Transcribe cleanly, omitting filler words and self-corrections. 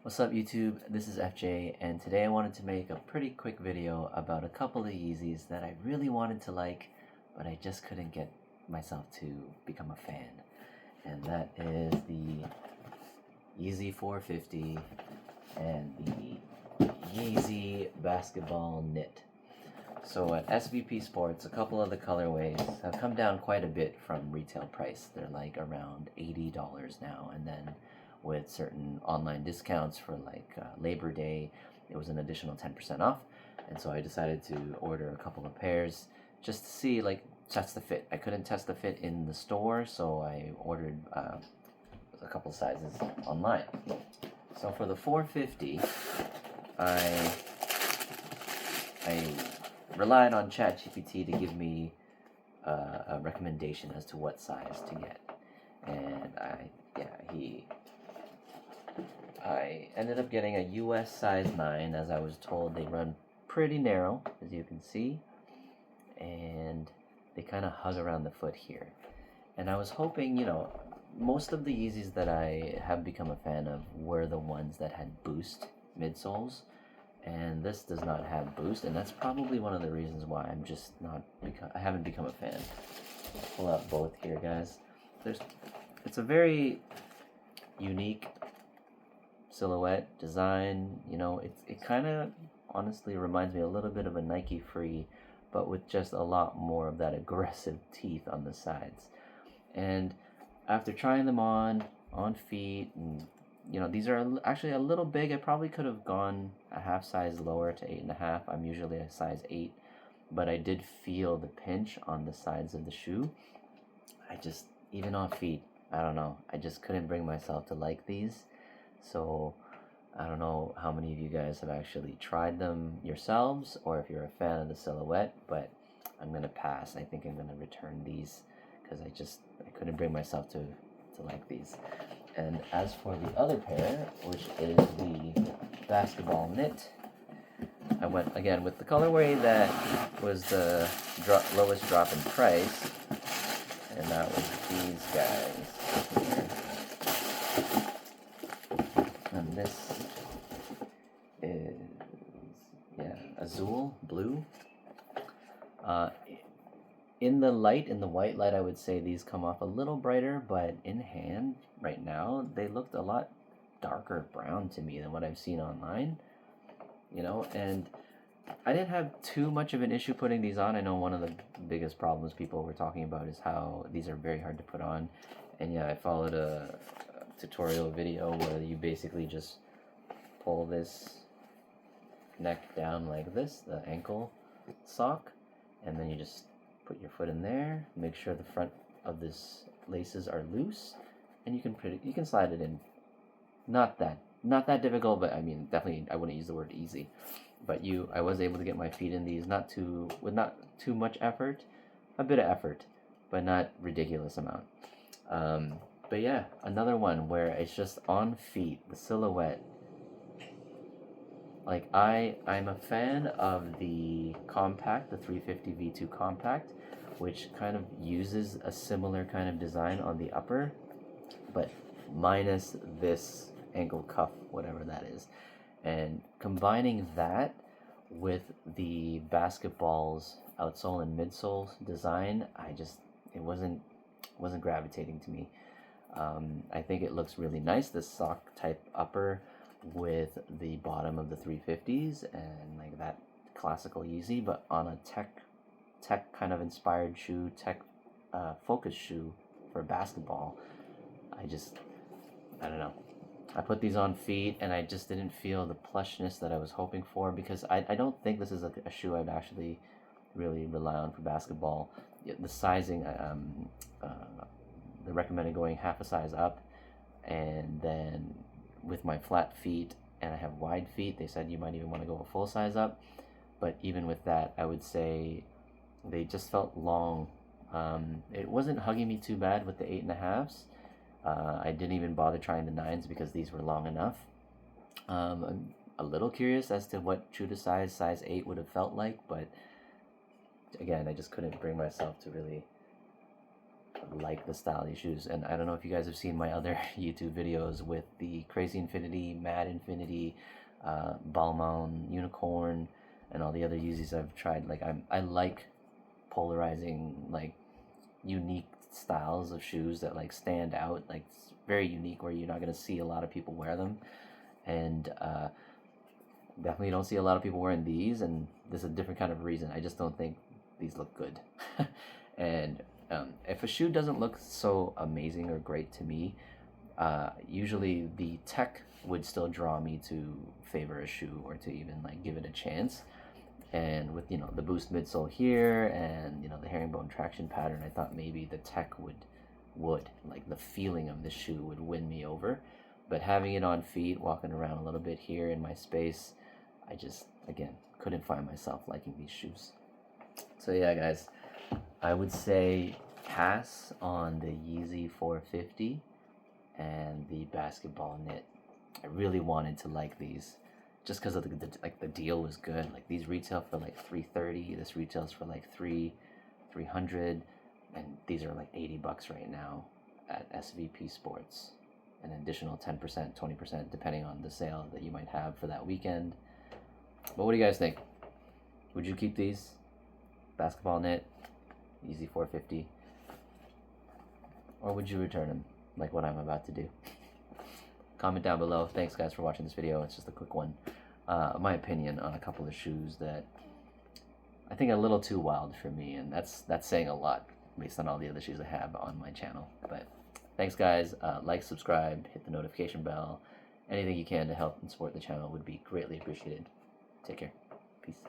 What's up YouTube, this is FJ, and today I wanted to make a pretty quick video about a couple of Yeezys that I really wanted to like, but I just couldn't get myself to become a fan. And that is the Yeezy 450 and the Yeezy Basketball Knit. So at SVP Sports, a couple of the colorways have come down quite a bit from retail price. They're like around $80 now, and then with certain online discounts for like Labor Day, it was an additional 10% off. And so I decided to order a couple of pairs just to see, like, test the fit. I couldn't test the fit in the store, so I ordered a couple sizes online. So for the 450, I relied on ChatGPT to give me a recommendation as to what size to get. And I ended up getting a US size 9, as I was told. They run pretty narrow, as you can see, and they kind of hug around the foot here. And I was hoping, most of the Yeezys that I have become a fan of were the ones that had boost midsoles, and this does not have boost, and that's probably one of the reasons why I haven't become a fan. I'll pull out both here, guys. It's a very unique silhouette design. It kind of honestly reminds me a little bit of a Nike Free, but with just a lot more of that aggressive teeth on the sides. And after trying them on feet, and these are actually a little big. I probably could have gone a half size lower to 8.5. I'm usually a size 8, but I did feel the pinch on the sides of the shoe. Even on feet, I don't know, I just couldn't bring myself to like these. So I don't know how many of you guys have actually tried them yourselves, or if you're a fan of the silhouette, but I'm going to pass. I think I'm going to return these because I couldn't bring myself to like these. And as for the other pair, which is the Basketball Knit, I went again with the colorway that was the lowest drop in price, and that was these guys here. And this is, Azure blue. In the white light, I would say these come off a little brighter, but in hand right now, they looked a lot darker brown to me than what I've seen online. And I didn't have too much of an issue putting these on. I know one of the biggest problems people were talking about is how these are very hard to put on. And I followed a tutorial video where you basically just pull this neck down like this, the ankle sock, and then you just put your foot in there, make sure the front of this laces are loose, and you can slide it in. Not that difficult, but I mean, definitely I wouldn't use the word easy. But I was able to get my feet in these with not too much effort, a bit of effort, but not ridiculous amount. But yeah, another one where it's just on feet, the silhouette. Like, I'm a fan of the compact, the 350 V2 compact, which kind of uses a similar kind of design on the upper, but minus this ankle cuff, whatever that is. And combining that with the basketball's outsole and midsole design, it wasn't gravitating to me. I think it looks really nice, this sock type upper with the bottom of the 350s and like that classical Yeezy, but on a tech kind of inspired shoe, tech focused shoe for basketball. I don't know. I put these on feet and I just didn't feel the plushness that I was hoping for, because I don't think this is a shoe I'd actually really rely on for basketball. The sizing, they recommended going half a size up, and then with my flat feet and I have wide feet, they said you might even want to go a full size up. But even with that, I would say they just felt long. It wasn't hugging me too bad with the 8.5s. I didn't even bother trying the 9s because these were long enough. I'm a little curious as to what true to size 8 would have felt like, but again, I just couldn't bring myself to really like the style of these shoes. And I don't know if you guys have seen my other YouTube videos with the Crazy Infinity, Mad Infinity, Balmain, Unicorn, and all the other Yeezys I've tried. Like I like polarizing, like unique styles of shoes that like stand out, like it's very unique where you're not gonna see a lot of people wear them. And definitely don't see a lot of people wearing these, and this is a different kind of reason. I just don't think these look good. And if a shoe doesn't look so amazing or great to me, usually the tech would still draw me to favor a shoe or to even like give it a chance. And with, you know, the boost midsole here and, you know, the herringbone traction pattern, I thought maybe the tech would like the feeling of the shoe would win me over. But having it on feet, walking around a little bit here in my space, I just, again, couldn't find myself liking these shoes. So yeah, guys, I would say pass on the Yeezy 450 and the basketball knit. I really wanted to like these just because of the deal was good. Like these retail for like $330, this retails for like $300, and these are like $80 right now at SVP Sports. An additional 10%, 20%, depending on the sale that you might have for that weekend. But what do you guys think? Would you keep these? Basketball knit, Yeezy 450, or would you return them like what I'm about to do? Comment down below. Thanks guys for watching this video. It's just a quick one. My opinion on a couple of shoes that I think are a little too wild for me, and that's saying a lot based on all the other shoes I have on my channel. But thanks guys. Like, subscribe, hit the notification bell. Anything you can to help and support the channel would be greatly appreciated. Take care. Peace.